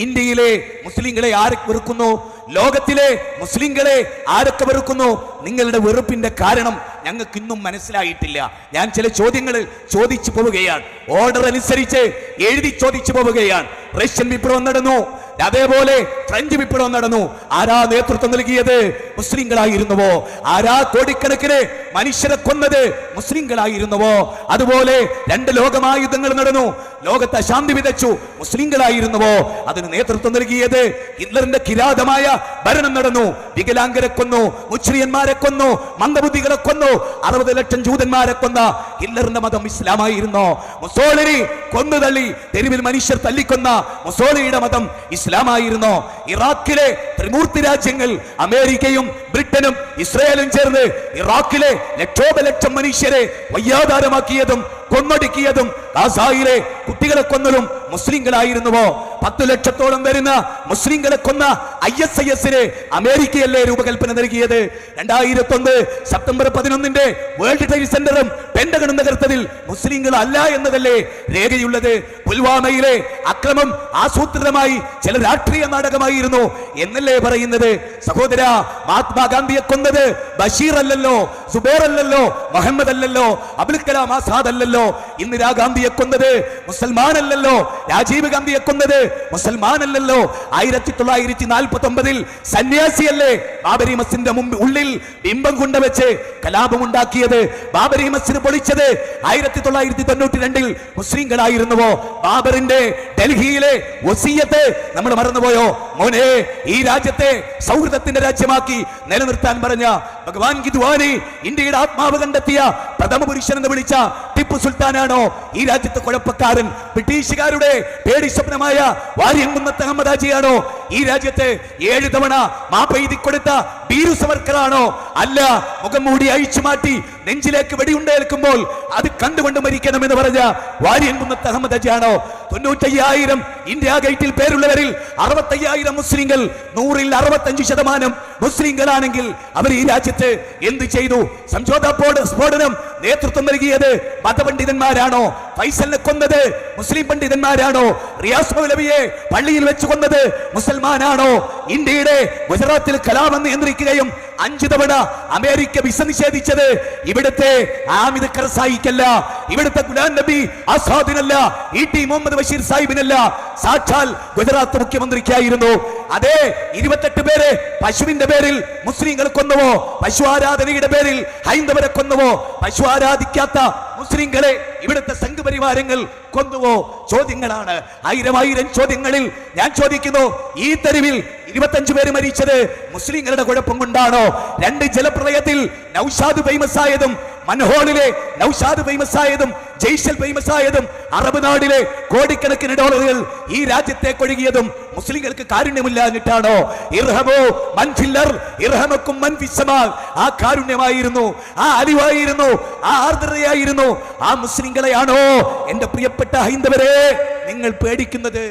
ഇന്ത്യയിലെ മുസ്ലിങ്ങളെ ആരൊക്കെ വെറുക്കുന്നു, ലോകത്തിലെ മുസ്ലിങ്ങളെ ആരൊക്കെ വെറുക്കുന്നു? നിങ്ങളുടെ വെറുപ്പിന്റെ കാരണം ഞങ്ങൾക്ക് ഇന്നും മനസ്സിലായിട്ടില്ല. ഞാൻ ചില ചോദ്യങ്ങൾ ചോദിച്ചു പോവുകയാണ്, ഓർഡർ അനുസരിച്ച് എഴുതി ചോദിച്ചു പോവുകയാണ്. റഷ്യൻ വിപ്ലവം നടന്നു, അതേപോലെ ഫ്രഞ്ച് വിപ്ലവം നടന്നു. ആരാ നേതൃത്വം നൽകിയത്? മുസ്ലിങ്ങളായിരുന്നുവോ? ആരാ കോടിക്കണക്കിന് മനുഷ്യരെ കൊന്നത്? മുസ്ലിങ്ങളായിരുന്നുവോ? അതുപോലെ രണ്ട് ലോകമായുധങ്ങൾ നടന്നു, ലോകത്തെ അശാന്തി വിതച്ചു, മുസ്ലിങ്ങളായിരുന്നുവോ? അതിന് നേതൃത്വം നൽകിയത്? ഹിറ്റ്ലറിന്റെ കിരാതമായ ഭരണം നടന്നു, വികലാംഗരെ കൊന്നു, മുസ്ലിംമാരെ കൊന്നു, മന്ദബുദ്ധികളെ കൊന്നു, 60 ലക്ഷം ജൂതന്മാരെ കൊന്ന ഹിറ്റ്ലറിന്റെ മതം ഇസ്ലാമായിരുന്നോ? മുസോളിനി കൊന്നുതള്ളി തെരുവിൽ മനുഷ്യർ തല്ലിക്കൊന്ന മുസോളിനിയുടെ മതം ഇസ്ലാമായിരുന്നോ? ഇറാഖിലെ ത്രിമൂർത്തി രാജ്യങ്ങൾ അമേരിക്കയും ബ്രിട്ടനും ഇസ്രായേലും ചേർന്ന് ഇറാഖിലെ ലക്ഷോപലക്ഷം മനുഷ്യരെ വയ്യാധാരമാക്കിയതും കൊന്നൊടുക്കിയതും ഗാസയിലെ കുട്ടികളെ കൊന്നതും മുസ്ലിങ്ങളായിരുന്നുവോ? 10 ലക്ഷത്തോളം വരുന്ന മുസ്ലിങ്ങളെ കൊന്ന ISIS-ന് അമേരിക്കയല്ലേ രൂപകൽപ്പന നൽകിയത്? 2001 സെപ്റ്റംബർ 11 വേൾഡ് ട്രേഡ് സെന്ററും പെന്റഗണും തകർത്തതിൽ മുസ്ലിങ്ങൾ അല്ല എന്നതല്ലേ രേഖയുള്ളത്? പുൽവാമയിലെ അക്രമം ആസൂത്രിതമായി ചില രാഷ്ട്രീയ നാടകമായിരുന്നു എന്നല്ലേ പറയുന്നത്? സഹോദര, മഹാത്മാഗാന്ധിയെ കൊന്നത് ബഷീർ അല്ലല്ലോ, സുബൈർ അല്ലല്ലോ, മുഹമ്മദ് അല്ലല്ലോ, അബുൽ കലാം ആസാദ് അല്ലല്ലോ. ഇന്ദിരാഗാന്ധിയെ കൊന്നത് മുസൽമാനല്ലല്ലോ, രാജീവ് ഗാന്ധിയെ കൊന്നത് മുസൽമാനല്ലല്ലോ. 1949 സന്യാസിയല്ലേ ബാബരി മസ്ജിദിന്റെ ഉള്ളിൽ ബിംബം കൊണ്ടുവച്ച് കലാപമുണ്ടാക്കിയത്? ബാബരി മസ്ജിദ് പൊളിച്ചത് 1992 മുസ്ലിങ്ങളായിരുന്നുവോ? ബാബറിന്റെ ഡൽഹിയിലെ വസിയത്ത് നമ്മൾ മറന്നുപോയോ? മോനെ, ഈ രാജ്യത്തെ സൗഹൃദത്തിന്റെ രാജ്യമാക്കി നിലനിർത്താൻ പറഞ്ഞ ഭഗവാൻ ഗിദ്വാനി ഇന്ത്യയുടെ ആത്മാവ് കണ്ടെത്തിയ പ്രഥമ പുരുഷൻ എന്ന് വിളിച്ച ടിപ്പു സുൽത്താനാണോ ഈ രാജ്യത്തെ കുഴപ്പക്കാരൻ? ബ്രിട്ടീഷുകാരുടെ പേടി സ്വപ്നമായ വാര്യംകുന്നത്ത് അഹമ്മദാജിയാണോ ഈ രാജ്യത്തെ 7 തവണ മാപ്പെയ്തി കൊടുത്ത ബീരു സവർക്കറാണോ? അല്ല, മുഖം മൂടി അഴിച്ചു മാറ്റി നെഞ്ചിലേക്ക് വെടിയുണ്ടേൽക്കുമ്പോൾ അത് കണ്ടുകൊണ്ട് മരിക്കണമെന്ന് പറഞ്ഞ വാര്യംകുന്നത്ത് അഹമ്മദാജിയാണോ? 95,000 ഇന്ത്യ ഗേറ്റിൽ പേരുള്ളവരിൽ 65,000 മുസ്ലിങ്ങൾ, 100-ൽ 65% മുസ്ലിങ്ങളാണെങ്കിൽ അവർ ഈ രാജ്യത്ത് എന്ത് ചെയ്തു? സംജോത സ്ഫോടനം നേതൃത്വം നൽകിയത് മതപണ്ഡിതന്മാരാണോ? ഫൈസലിനെ കൊന്നത് മുസ്ലിം പണ്ഡിതന്മാരാണോ? റിയാസ് മൗലവിയെ പള്ളിയിൽ വെച്ച് കൊന്നത് മുസൽമാനാണോ? ഇന്ത്യയുടെ ഗുജറാത്തിൽ കലാപം നിയന്ത്രിക്കുകയും 5 തവണ അമേരിക്ക വിസ നിഷേധിച്ചത് ഇവിടുത്തെ ആമിദ് കർസായിക്കല്ല, ഇവിടുത്തെ ഗുലാം നബി ആസാദിനല്ല, ET മുഹമ്മദ് ബഷീർ സാഹിബിനല്ല, സാക്ഷാൽ ഗുജറാത്ത് മുഖ്യമന്ത്രിക്കായിരുന്നു. അതേ 28 പേരെ പശുവിന്റെ പേരിൽ മുസ്ലിങ്ങൾ കൊന്നുവോ? പശു ആരാധനയുടെ പേരിൽ ഹൈന്ദവരെ കൊന്നുവോ? പശു ആരാധിക്കാത്ത മുസ്ലിങ്ങളെ ഇവിടുത്തെ സംഘപരിവാരങ്ങൾ കൊന്നുവോ? ചോദ്യങ്ങളാണ്, 1000 ചോദ്യങ്ങളിൽ ഞാൻ ചോദിക്കുന്നു, ഈ തെരുവിൽ 25 പേര് മരിച്ചത് മുസ്ലിങ്ങളുടെ കുഴപ്പം കൊണ്ടാണോ? 2 ജലപ്രളയത്തിൽ നൗഷാദ് ഫേമസ് ആയതും, മൻഹോളിലെ നൗഷാദ് ഫേമസ് ആയതും, ജയ്ഷൽ ഫേമസ് ആയതും, അറബ് നാടിലെ കോടിക്കണക്കിന് ഡോളറുകൾ ഈ രാജ്യത്തേക്ക് ഒഴുകിയതും മുസ്ലിങ്ങൾക്ക് കാരുണ്യമില്ലാഞ്ഞിട്ടാണോ? ഇർഹമോ മൻ ഫിൽ അർദ് ഇർഹമക്കും മൻ ഫിസ് സമാ. ആ കാരുണ്യമായിരുന്നു, ആ അലിവായിരുന്നു, ആ ആർദ്രതയായിരുന്നു ആ മുസ്ലിങ്ങളെയാണോ എന്റെ പ്രിയപ്പെട്ട ഹൈന്ദവരെ നിങ്ങൾ പേടിക്കുന്നത്?